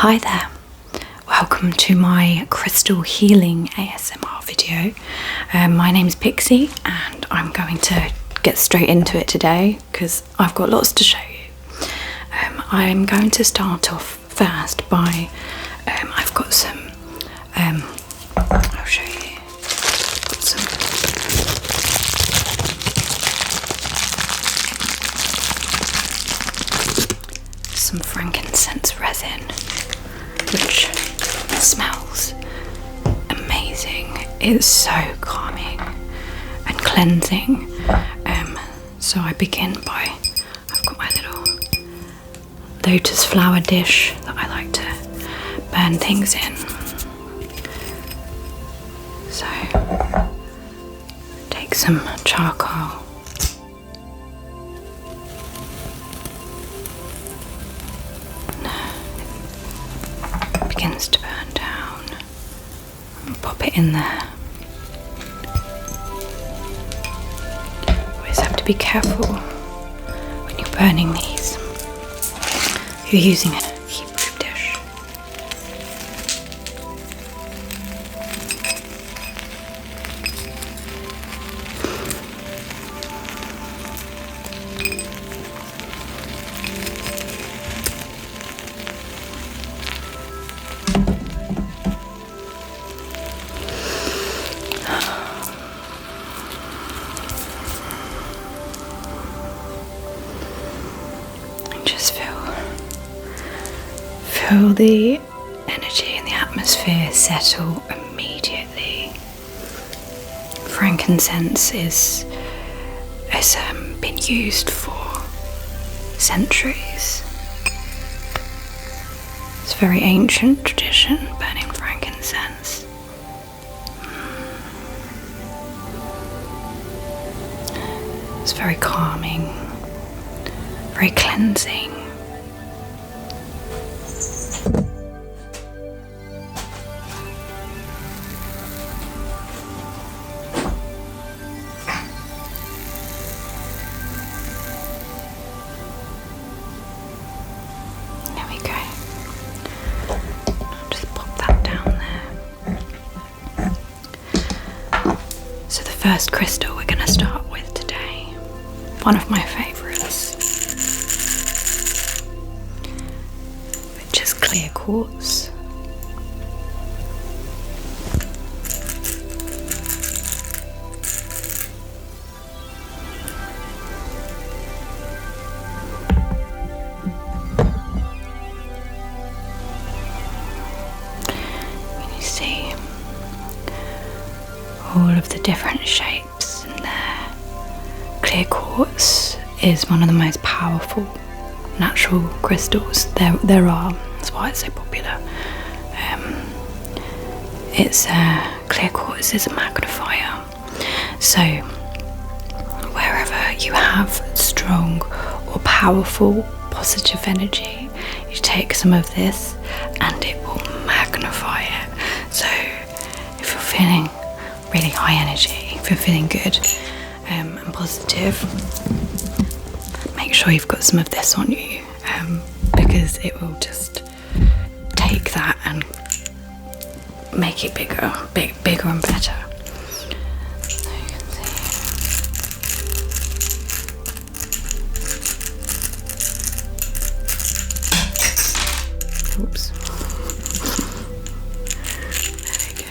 Hi there, welcome to my crystal healing ASMR video. My name's Pixie and I'm going to get straight into it today because I've got lots to show you. I'm going to start off first by, I've got some, I'll show you, some frankincense resin, which smells amazing. It's so calming and cleansing. So I begin by, I've got my little lotus flower dish that I like to burn things in. So take some charcoal. Begins to burn down and pop it in there. Always have to be careful when you're burning these. You're using a heat-proof dish. Just feel the energy in the atmosphere settle immediately. Frankincense has been used for centuries. It's a very ancient tradition, burning frankincense. It's very calming, very cleansing. There we go. I'll just pop that down there. So the first crystal we're going to start with today, one of my favourites, which is clear quartz. Can you see all of the different shapes in there? Clear quartz is one of the most powerful natural crystals there are. That's why it's so popular. Clear quartz is a magnifier. So wherever you have strong or powerful positive energy, you take some of this and it will magnify it. So if you're feeling really high energy, if you're feeling good and positive, make sure you've got some of this on you, because it will just take that and make it bigger and better. So you can see. Oops. There we go.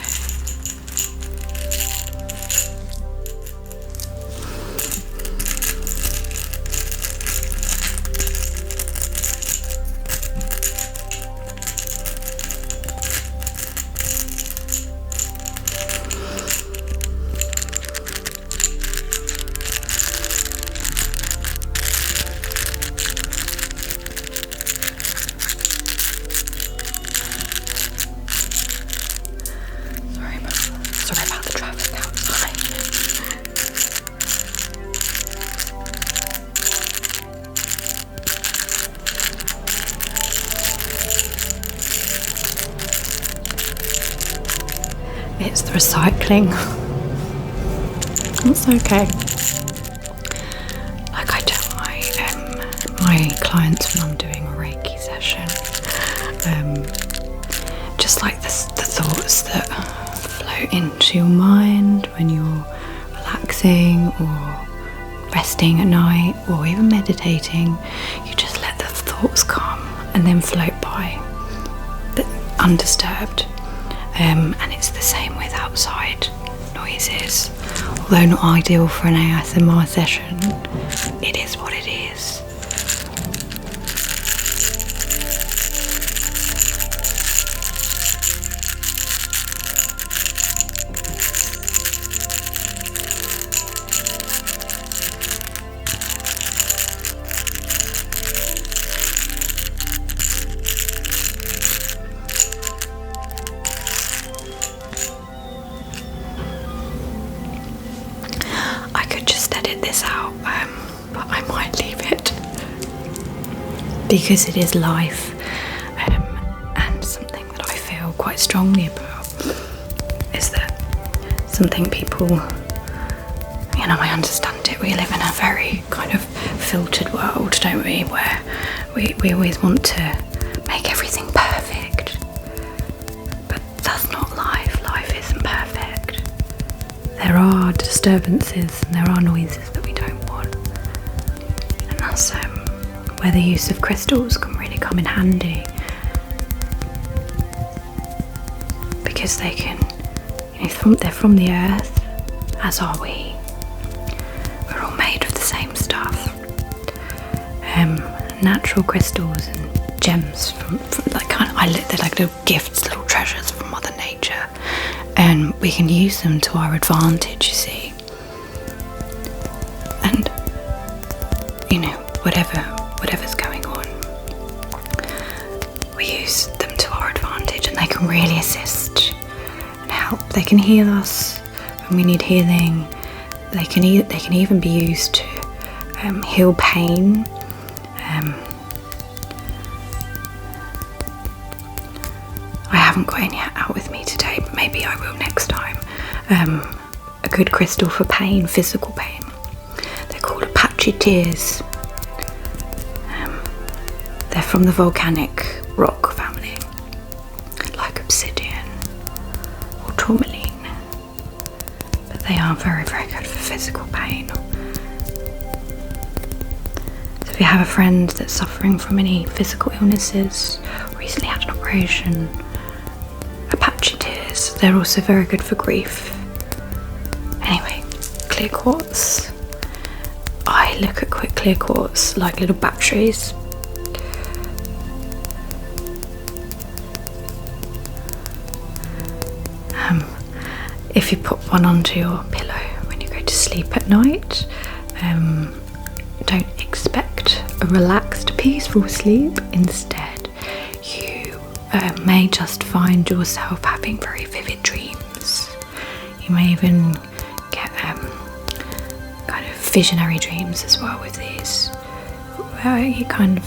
Sorry about the traffic outside. It's the recycling. It's okay. Like I tell my clients when I'm doing a Reiki session, just like the thoughts that float into your mind when you're relaxing or resting at night or even meditating. You just let the thoughts come and then float by, undisturbed. And it's the same with outside noises. Although not ideal for an ASMR session, it is what it is. I could just edit this out, but I might leave it because it is life, and something that I feel quite strongly about is that something people, I understand it. We live in a very kind of filtered world, don't we, where we always want to make everything perfect, but that's not life. Life isn't perfect. There are disturbances and there are noises that we don't want, and that's where the use of crystals can really come in handy, because they can, they're from the earth, as are we. We're all made of the same stuff. Natural crystals and gems from like they're like little gifts, little treasures from Mother Nature. And we can use them to our advantage, you see. And whatever's going on, we use them to our advantage, and they can really assist and help. They can heal us when we need healing. They can even be used to heal pain. I haven't got any out with me today, but maybe I will next time. A good crystal for pain, physical pain. They're called Apache tears. They're from the volcanic rock family, like obsidian or tourmaline. But they are very, very good for physical pain. So if you have a friend that's suffering from any physical illnesses, recently had an operation, Apache tears. They're also very good for grief. Anyway, clear quartz. I look at clear quartz like little batteries. If you put one onto your pillow when you go to sleep at night, don't expect a relaxed, peaceful sleep. Instead, you may just find yourself having very vivid dreams. You may even get kind of visionary dreams as well with these, where you kind of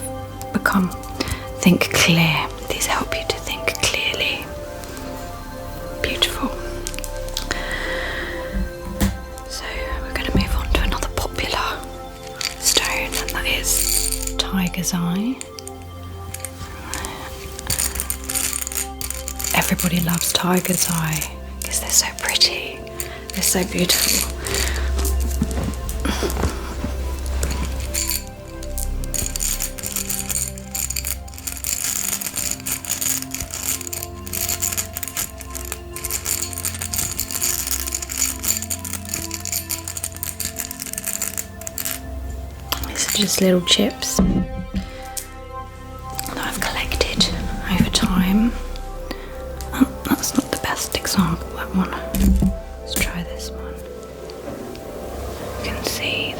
think clear. These help you to think clearly. Beautiful. So we're going to move on to another popular stone, and that is tiger's eye. Everybody loves tiger's eye because they're so pretty, they're so beautiful. These are just little chips that I've collected over time. That's not the best example, that one. Let's try this one. You can see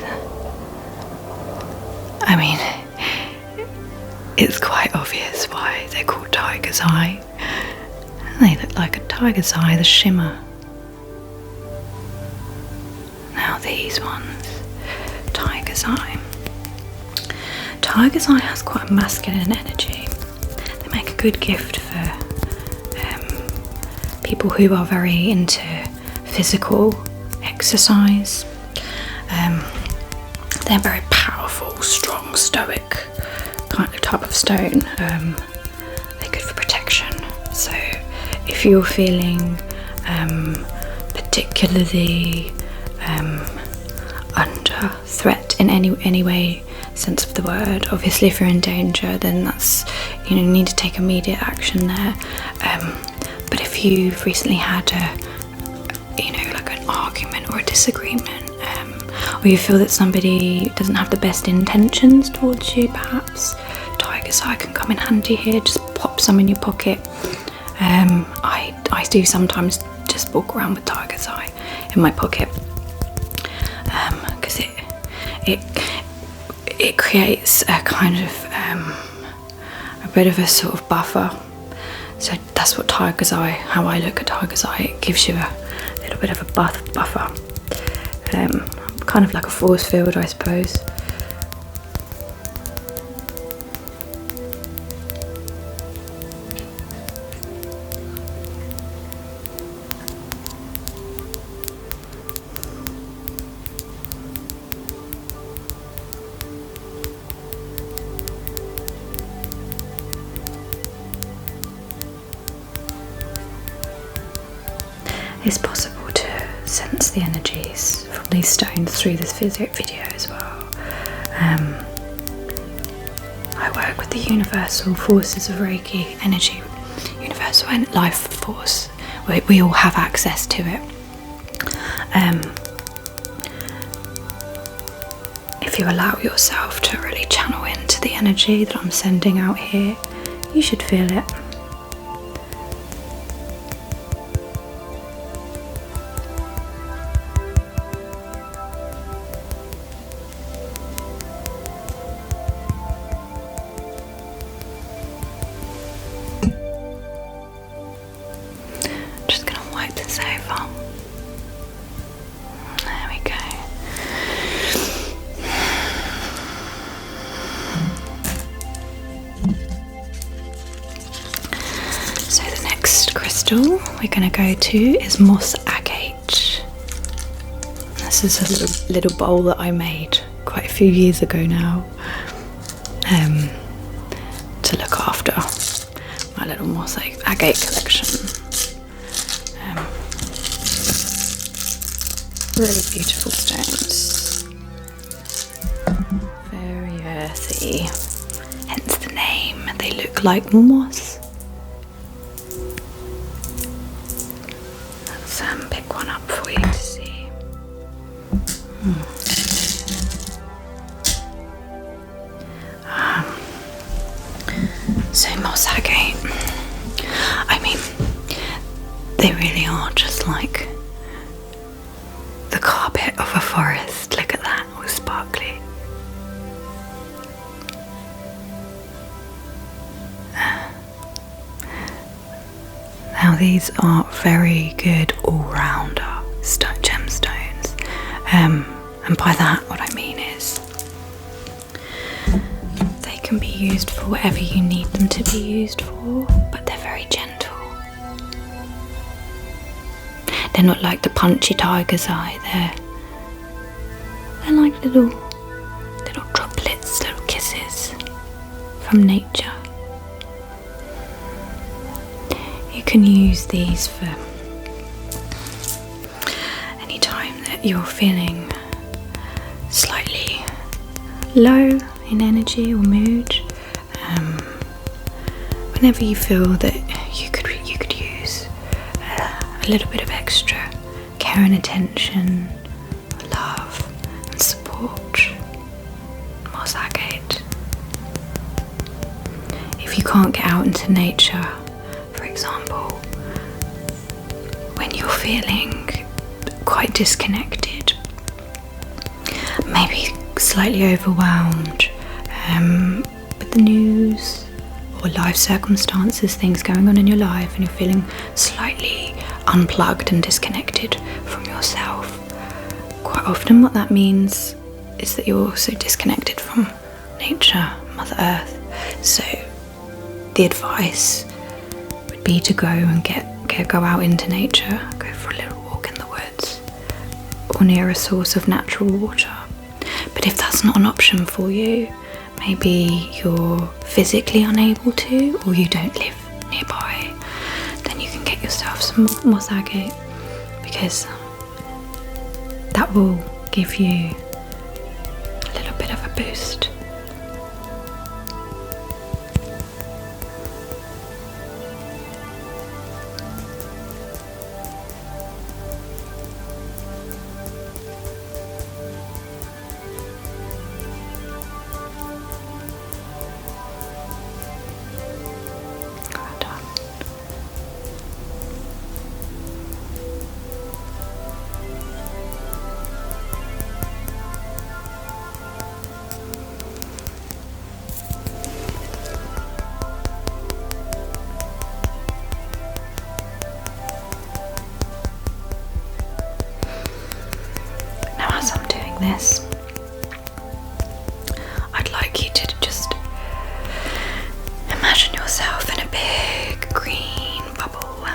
it's quite obvious why they're called tiger's eye. They look like a tiger's eye, the shimmer. Now these ones, tiger's eye. Tiger's eye has quite a masculine energy. They make a good gift for people who are very into physical exercise. They're very powerful, strong, stoic kind of type of stone. They're good for protection. So if you're feeling particularly under threat in any way, sense of the word. Obviously, if you're in danger, then that's, you need to take immediate action there. But if you've recently had like an argument or a disagreement, or you feel that somebody doesn't have the best intentions towards you, perhaps tiger's eye can come in handy here. Just pop some in your pocket. I do sometimes just walk around with tiger's eye in my pocket, because it creates a kind of a bit of a sort of buffer. So that's what tiger's eye, how I look at tiger's eye, it gives you a little bit of a buffer, kind of like a force field, I suppose. It's possible to sense the energies from these stones through this video as well. I work with the universal forces of Reiki energy, universal and life force. We all have access to it. If you allow yourself to really channel into the energy that I'm sending out here, you should feel it. We're going to go to is moss agate. This is a little bowl that I made quite a few years ago now, to look after my little moss agate collection. Really beautiful stones, very earthy, hence the name. They look like moss. Pick one up for you to see. So moss agate, I mean, they really are just like the carpet of a forest. Look at that, all sparkly. Now these are very good all-rounder gemstones, and by that what I mean is they can be used for whatever you need them to be used for, but they're very gentle. They're not like the punchy tiger's eye, they're like little droplets, little kisses from nature. You can use these for any time that you're feeling slightly low in energy or mood. Whenever you feel that you could use a little bit of extra care and attention, love and support, moss agate. If you can't get out into nature, for example, when you're feeling quite disconnected, maybe slightly overwhelmed with the news or life circumstances, things going on in your life, and you're feeling slightly unplugged and disconnected from yourself, quite often what that means is that you're also disconnected from nature, Mother Earth. So the advice would be to go and go out into nature, go for a little walk in the woods or near a source of natural water. But if that's not an option for you, maybe you're physically unable to, or you don't live nearby, then you can get yourself some more agate, because that will give you a little bit of a boost. This, I'd like you to just imagine yourself in a big green bubble,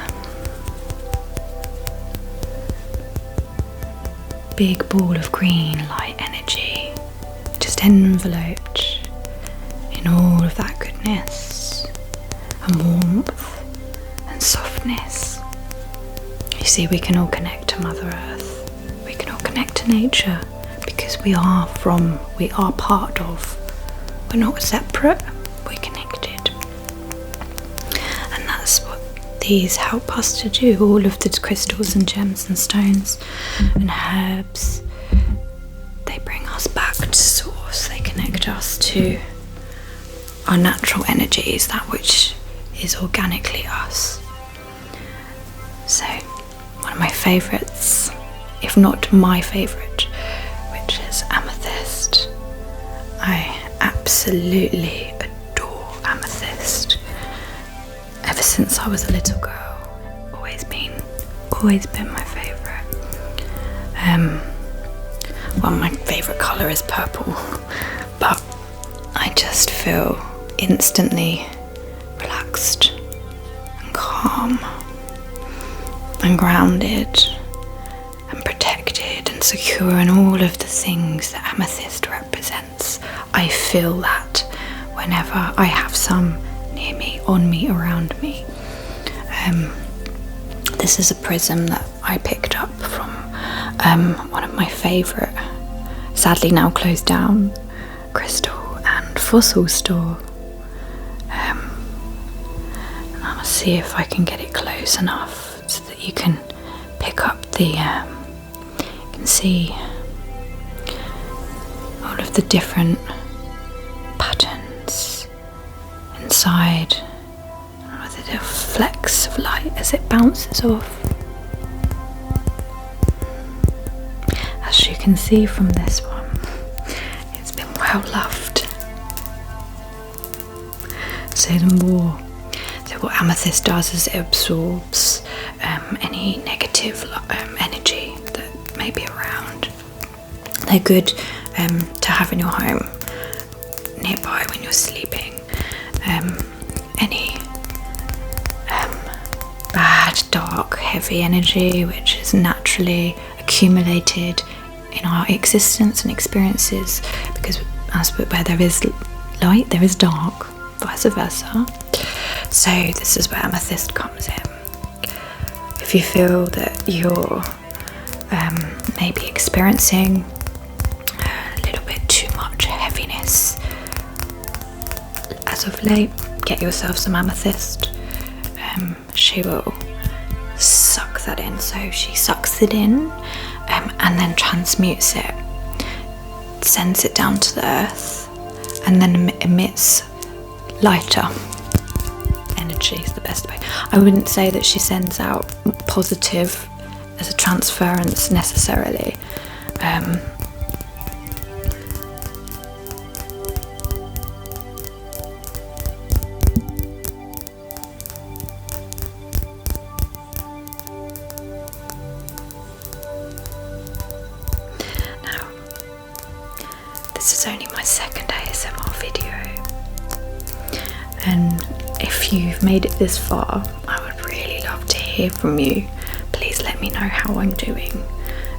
big ball of green light energy, just enveloped in all of that goodness and warmth and softness. You see, we can all connect to Mother Earth, we can all connect to nature, because we are part of, we're not separate, we're connected. And that's what these help us to do. All of the crystals and gems and stones and herbs, they bring us back to source, they connect us to our natural energies, that which is organically us. So, one of my favourites, if not my favourite, which is amethyst. I absolutely adore amethyst. Ever since I was a little girl, always been my favourite. Well, my favourite colour is purple, but I just feel instantly relaxed and calm and grounded and protected and secure, and all of the things that amethyst represents. I feel that whenever I have some near me, on me, around me. This is a prism that I picked up from one of my favourite, sadly now closed down, crystal and fossil store. And I'll see if I can get it close enough so that you can pick up the you can see all of the different patterns inside, all of the little flecks of light as it bounces off. As you can see from this one, it's been well loved. So what amethyst does is it absorbs any negative energy that may be around. They're good to have in your home nearby when you're sleeping. Any bad, dark, heavy energy which is naturally accumulated in our existence and experiences, because where there is light, there is dark, vice versa. So this is where amethyst comes in. If you feel that you're maybe experiencing a little bit too much heaviness as of late, get yourself some amethyst. She will suck that in. So she sucks it in and then transmutes it, sends it down to the earth, and then emits lighter energy is the best way. I wouldn't say that she sends out positive as a transference necessarily. Now, this is only my second ASMR video, and if you've made it this far, I would really love to hear from you. Please let me know how I'm doing,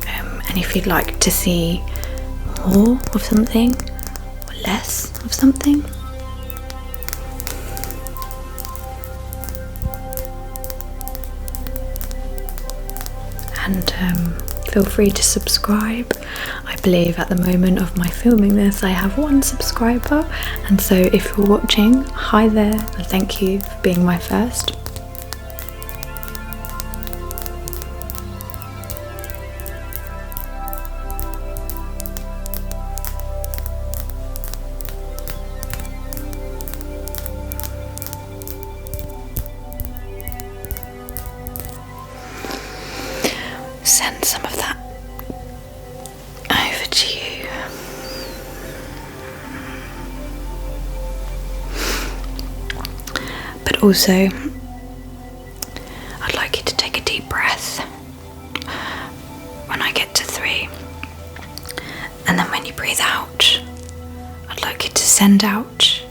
and if you'd like to see more of something or less of something. and feel free to subscribe. I believe at the moment of my filming this I have 1 subscriber, and so if you're watching, hi there and thank you for being my first. Send some of that over to you. But also, I'd like you to take a deep breath when I get to 3. And then when you breathe out, I'd like you to send out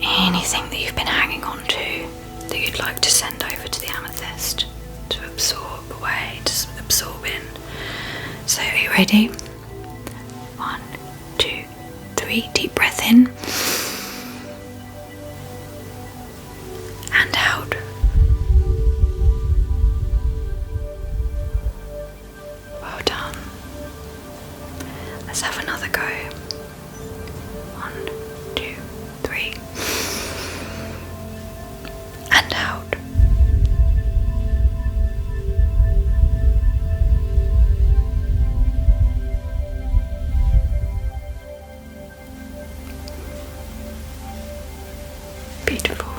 anything that you've been hanging on to that you'd like to send over to the amethyst to absorb away, to absorb in. So are you ready? 1, 2, 3, deep breath in and out. Well done. Let's have another go. 1, 2, 3 and out. Beautiful.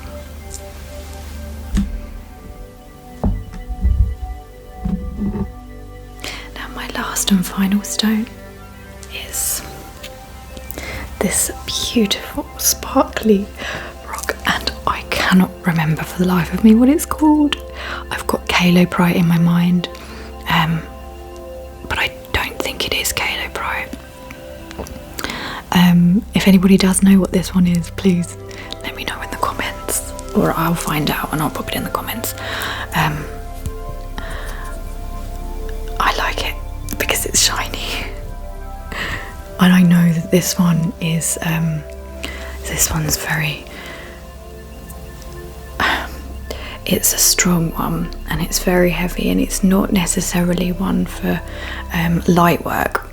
Now my last and final stone is this beautiful sparkly rock, and I cannot remember for the life of me what it's called. I've got caloprite in my mind, but I don't think it is caloprite. If anybody does know what this one is, please let me know in the comments, or I'll find out and I'll pop it in the comments. I like it because it's shiny, and I know that this one is this one's very it's a strong one, and it's very heavy, and it's not necessarily one for light work,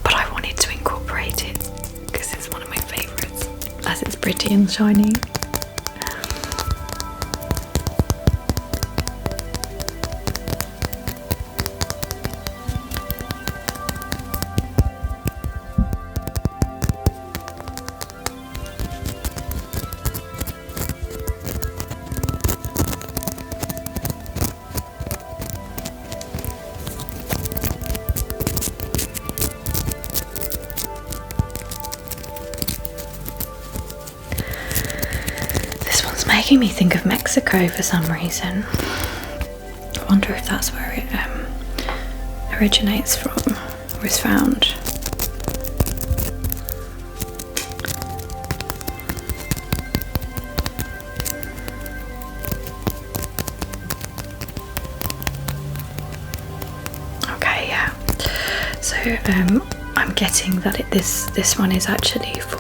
but I wanted to incorporate it because it's one of my favourites, as it's pretty and shiny. Making me think of Mexico for some reason. I wonder if that's where it originates from, or is found. Okay, yeah. So I'm getting that this one is actually for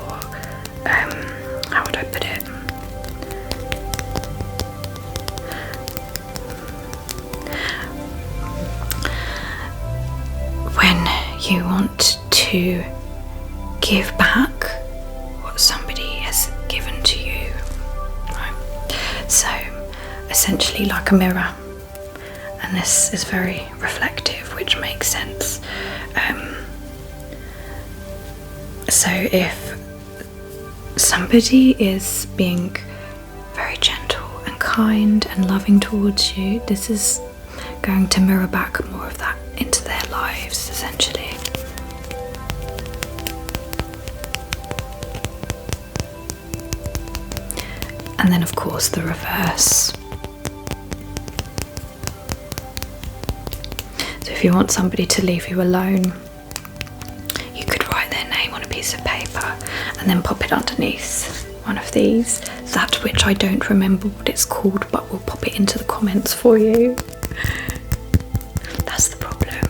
how would I put it? You want to give back what somebody has given to you, right? So essentially like a mirror, and this is very reflective, which makes sense. So if somebody is being very gentle and kind and loving towards you, this is going to mirror back more of that into their lives, essentially. And then of course the reverse. So if you want somebody to leave you alone, you could write their name on a piece of paper and then pop it underneath one of these, that which I don't remember what it's called, but we'll pop it into the comments for you. That's the problem.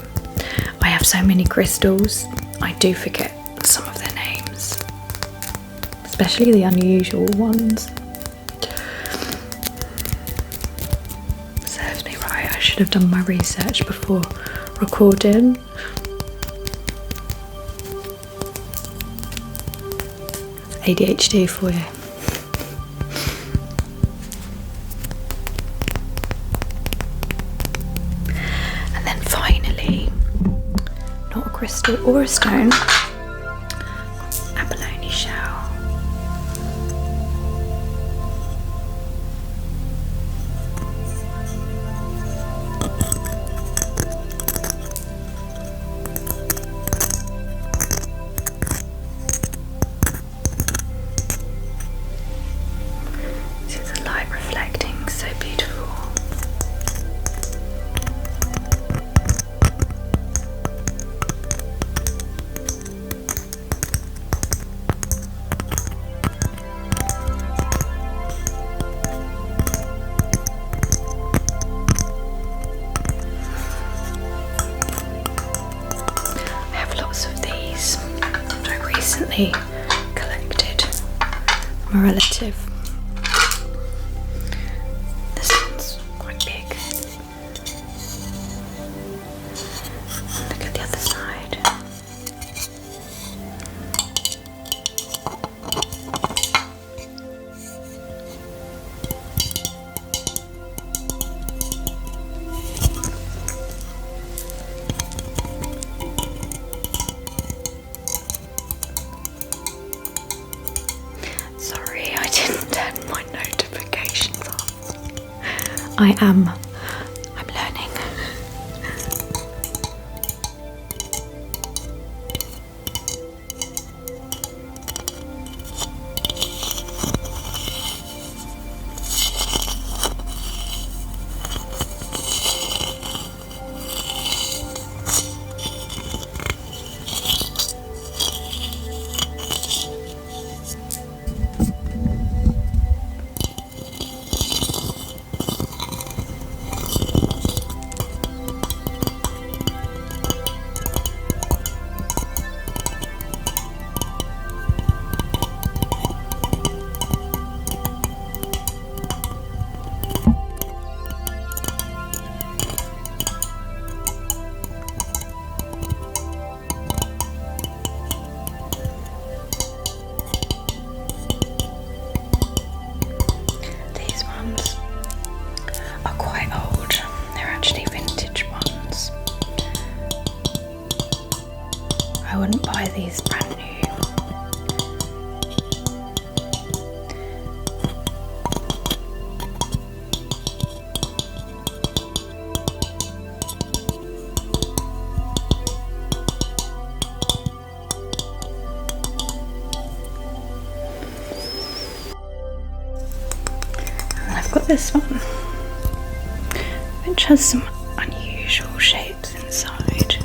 I have so many crystals, I do forget some of their names, especially the unusual ones. Serves me right, I should should have done my research before recording. ADHD for you. And then finally, not a crystal or a stone, abalone shell. See the light reflecting, so beautiful. I have lots of these that I recently collected from a relative. This one's quite big. Look at the other side. Sorry, I didn't turn my notifications off. I'm learning. These ones are quite old. They're actually vintage ones. I wouldn't buy these brand new. And I've got this one, which has some unusual shapes inside.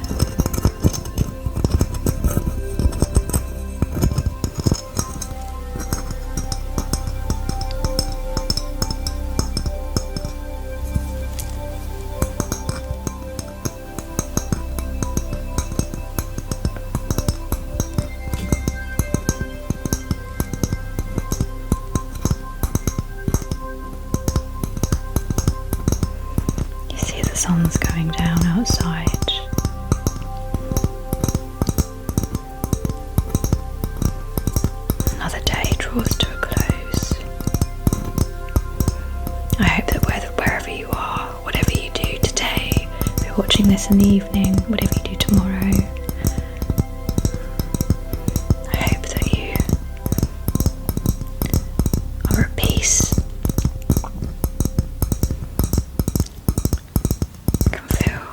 You see the sun's going down outside. Another day draws to a close. I hope that wherever you are, whatever you do today, if you're watching this in the evening, whatever you do tomorrow, I hope that you are at peace. Can feel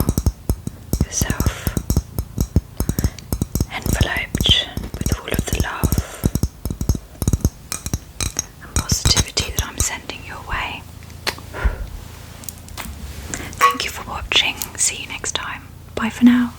yourself enveloped with all of the love and positivity that I'm sending your way. Thank you for watching. See you next time. Bye for now.